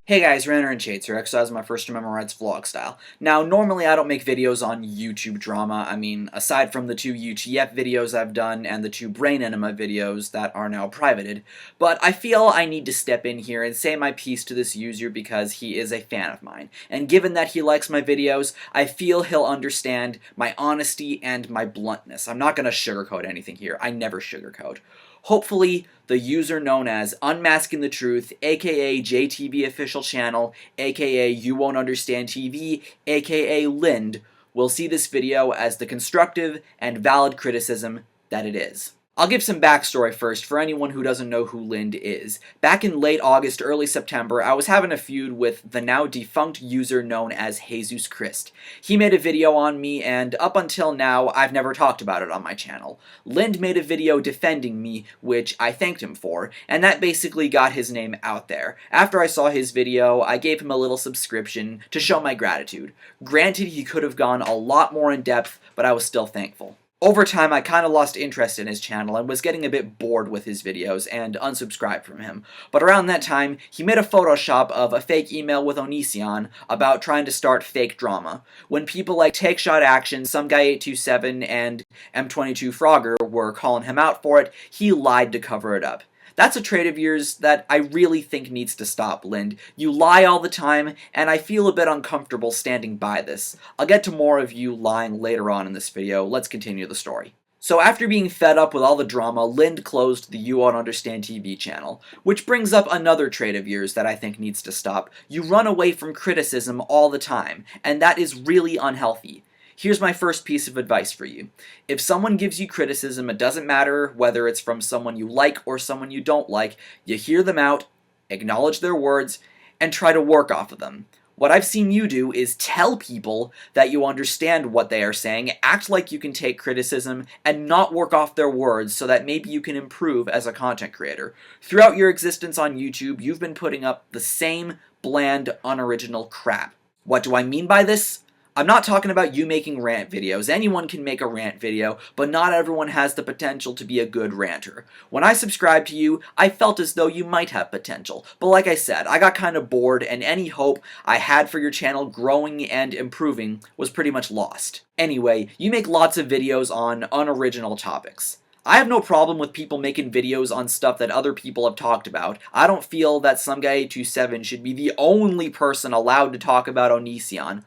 Hey guys, RanterInShades here, exercise my first to memorize vlog style. Now, normally I don't make videos on YouTube drama. I mean, aside from the two UTF videos I've done and the two Brain Enema videos that are now privated, but I feel I need to step in here and say my piece to this user because he is a fan of mine. And given that he likes my videos, I feel he'll understand my honesty and my bluntness. I'm not going to sugarcoat anything here. I never sugarcoat. Hopefully, the user known as Unmasking the Truth, aka JTV Official Channel, aka You Won't Understand TV, aka Lind, will see this video as the constructive and valid criticism that it is. I'll give some backstory first for anyone who doesn't know who Lind is. Back in late August, early September, I was having a feud with the now defunct user known as Jesus Christ. He made a video on me, and up until now, I've never talked about it on my channel. Lind made a video defending me, which I thanked him for, and that basically got his name out there. After I saw his video, I gave him a little subscription to show my gratitude. Granted, he could have gone a lot more in depth, but I was still thankful. Over time, I kind of lost interest in his channel and was getting a bit bored with his videos and unsubscribed from him. But around that time, he made a Photoshop of a fake email with Onision about trying to start fake drama. When people like Take Shot Action, Some Guy 827, and M22 Frogger were calling him out for it, he lied to cover it up. That's a trait of yours that I really think needs to stop, Lind. You lie all the time, and I feel a bit uncomfortable standing by this. I'll get to more of you lying later on in this video. Let's continue the story. So after being fed up with all the drama, Lind closed the You Won't Understand TV channel, which brings up another trait of yours that I think needs to stop. You run away from criticism all the time, and that is really unhealthy. Here's my first piece of advice for you. If someone gives you criticism, it doesn't matter whether it's from someone you like or someone you don't like, you hear them out, acknowledge their words, and try to work off of them. What I've seen you do is tell people that you understand what they are saying, act like you can take criticism, and not work off their words so that maybe you can improve as a content creator. Throughout your existence on YouTube, you've been putting up the same bland, unoriginal crap. What do I mean by this? I'm not talking about you making rant videos. Anyone can make a rant video, but not everyone has the potential to be a good ranter. When I subscribed to you, I felt as though you might have potential, but like I said, I got kind of bored and any hope I had for your channel growing and improving was pretty much lost. Anyway, you make lots of videos on unoriginal topics. I have no problem with people making videos on stuff that other people have talked about. I don't feel that Some Guy 827 should be the only person allowed to talk about Onision.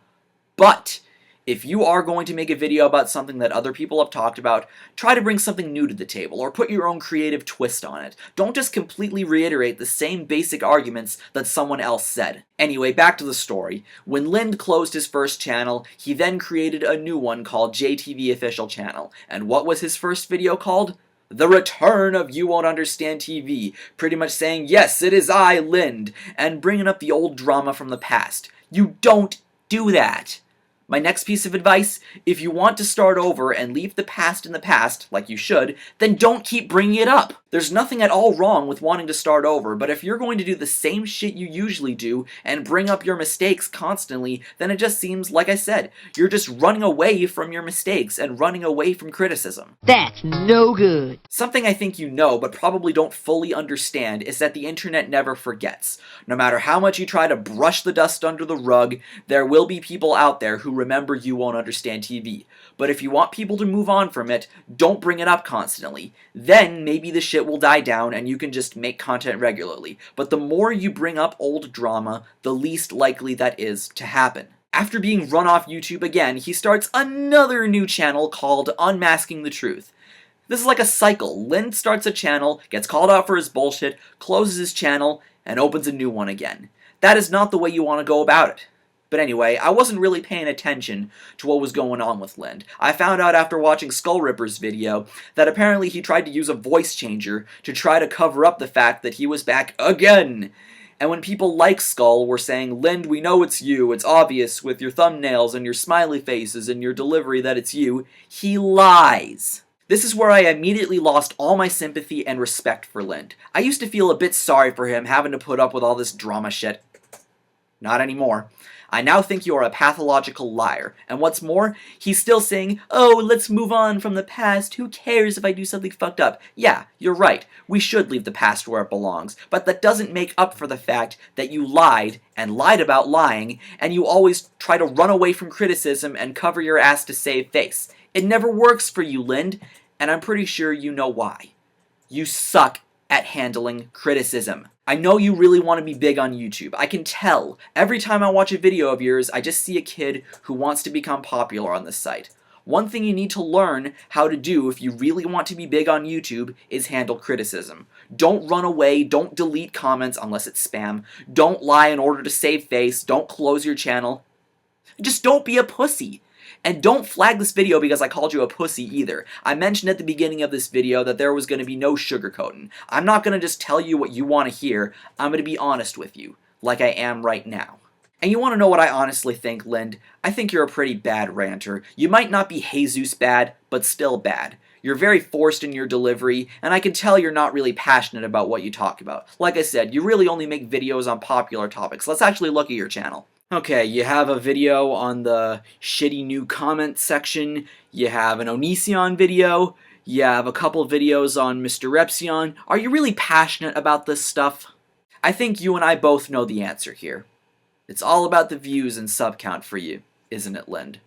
But if you are going to make a video about something that other people have talked about, try to bring something new to the table, or put your own creative twist on it. Don't just completely reiterate the same basic arguments that someone else said. Anyway, back to the story. When Lind closed his first channel, he then created a new one called JTV Official Channel. And what was his first video called? The Return of You Won't Understand TV, pretty much saying, yes, it is I, Lind, and bringing up the old drama from the past. You don't do that. My next piece of advice, if you want to start over and leave the past in the past, like you should, then don't keep bringing it up. There's nothing at all wrong with wanting to start over, but if you're going to do the same shit you usually do and bring up your mistakes constantly, then it just seems, like I said, you're just running away from your mistakes and running away from criticism. That's no good. Something I think you know, but probably don't fully understand, is that the internet never forgets. No matter how much you try to brush the dust under the rug, there will be people out there who remember You Won't Understand TV. But if you want people to move on from it, don't bring it up constantly. Then maybe the shit will die down and you can just make content regularly. But the more you bring up old drama, the least likely that is to happen. After being run off YouTube again, he starts another new channel called Unmasking the Truth. This is like a cycle. Lind starts a channel, gets called out for his bullshit, closes his channel, and opens a new one again. That is not the way you want to go about it. But anyway, I wasn't really paying attention to what was going on with Lind. I found out after watching Skull Ripper's video that apparently he tried to use a voice changer to try to cover up the fact that he was back again. And when people like Skull were saying, Lind, we know it's you, it's obvious with your thumbnails and your smiley faces and your delivery that it's you, he lies. This is where I immediately lost all my sympathy and respect for Lind. I used to feel a bit sorry for him having to put up with all this drama shit. Not anymore. I now think you are a pathological liar. And what's more, he's still saying, oh, let's move on from the past. Who cares if I do something fucked up? Yeah, you're right. We should leave the past where it belongs. But that doesn't make up for the fact that you lied and lied about lying, and you always try to run away from criticism and cover your ass to save face. It never works for you, Lind, and I'm pretty sure you know why. You suck at handling criticism. I know you really want to be big on YouTube. I can tell. Every time I watch a video of yours, I just see a kid who wants to become popular on this site. One thing you need to learn how to do if you really want to be big on YouTube is handle criticism. Don't run away, don't delete comments unless it's spam, don't lie in order to save face, don't close your channel. Just don't be a pussy. And don't flag this video because I called you a pussy either. I mentioned at the beginning of this video that there was going to be no sugarcoating. I'm not going to just tell you what you want to hear, I'm going to be honest with you, like I am right now. And you want to know what I honestly think, Lind? I think you're a pretty bad ranter. You might not be Jesus bad, but still bad. You're very forced in your delivery, and I can tell you're not really passionate about what you talk about. Like I said, you really only make videos on popular topics. Let's actually look at your channel. Okay, you have a video on the shitty new comment section, you have an Onision video, you have a couple videos on Mr. Repsion. Are you really passionate about this stuff? I think you and I both know the answer here. It's all about the views and sub count for you, isn't it, Lind?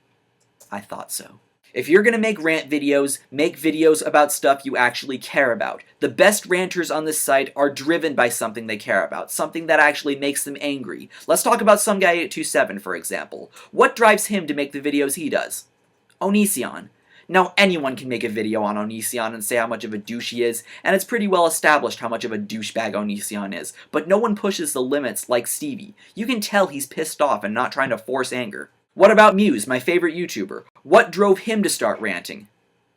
I thought so. If you're gonna make rant videos, make videos about stuff you actually care about. The best ranters on this site are driven by something they care about, something that actually makes them angry. Let's talk about some guy at 27, for example. What drives him to make the videos he does? Onision. Now, anyone can make a video on Onision and say how much of a douche he is, and it's pretty well established how much of a douchebag Onision is, but no one pushes the limits like Stevie. You can tell he's pissed off and not trying to force anger. What about Muse, my favorite YouTuber? What drove him to start ranting?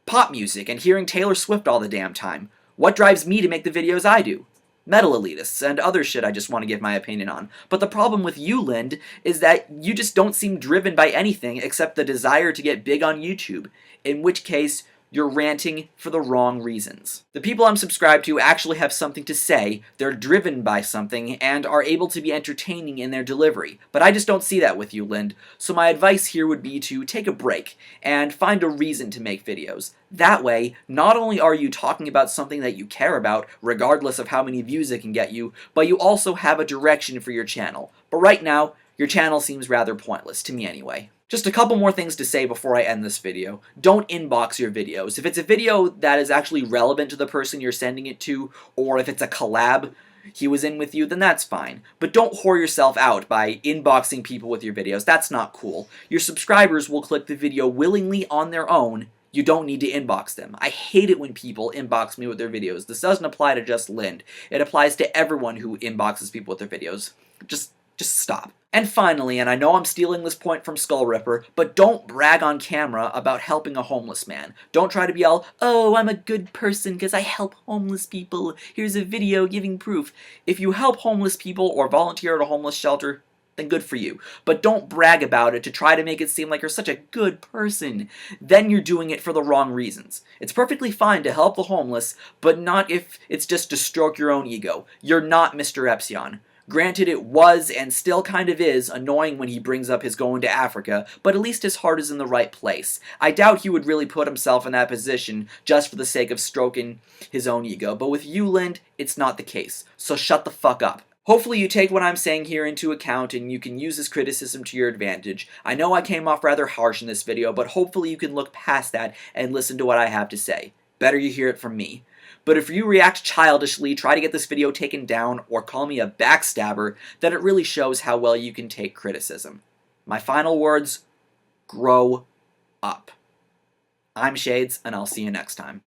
Pop music and hearing Taylor Swift all the damn time. What drives me to make the videos I do? Metal elitists and other shit I just want to give my opinion on. But the problem with you, Lind, is that you just don't seem driven by anything except the desire to get big on YouTube, in which case you're ranting for the wrong reasons. The people I'm subscribed to actually have something to say, they're driven by something, and are able to be entertaining in their delivery. But I just don't see that with you, Lind, so my advice here would be to take a break and find a reason to make videos. That way, not only are you talking about something that you care about, regardless of how many views it can get you, but you also have a direction for your channel. But right now, your channel seems rather pointless, to me anyway. Just a couple more things to say before I end this video. Don't inbox your videos. If it's a video that is actually relevant to the person you're sending it to, or if it's a collab he was in with you, then that's fine. But don't whore yourself out by inboxing people with your videos. That's not cool. Your subscribers will click the video willingly on their own. You don't need to inbox them. I hate it when people inbox me with their videos. This doesn't apply to just Lind. It applies to everyone who inboxes people with their videos. Just stop. And finally, and I know I'm stealing this point from Skull Ripper, but don't brag on camera about helping a homeless man. Don't try to be all, oh, I'm a good person because I help homeless people. Here's a video giving proof. If you help homeless people or volunteer at a homeless shelter, then good for you. But don't brag about it to try to make it seem like you're such a good person. Then you're doing it for the wrong reasons. It's perfectly fine to help the homeless, but not if it's just to stroke your own ego. You're not Mr. Epsion. Granted, it was, and still kind of is, annoying when he brings up his going to Africa, but at least his heart is in the right place. I doubt he would really put himself in that position just for the sake of stroking his own ego, but with you, Lind, it's not the case. So shut the fuck up. Hopefully you take what I'm saying here into account and you can use this criticism to your advantage. I know I came off rather harsh in this video, but hopefully you can look past that and listen to what I have to say. Better you hear it from me. But if you react childishly, try to get this video taken down, or call me a backstabber, then it really shows how well you can take criticism. My final words, grow up. I'm Shades, and I'll see you next time.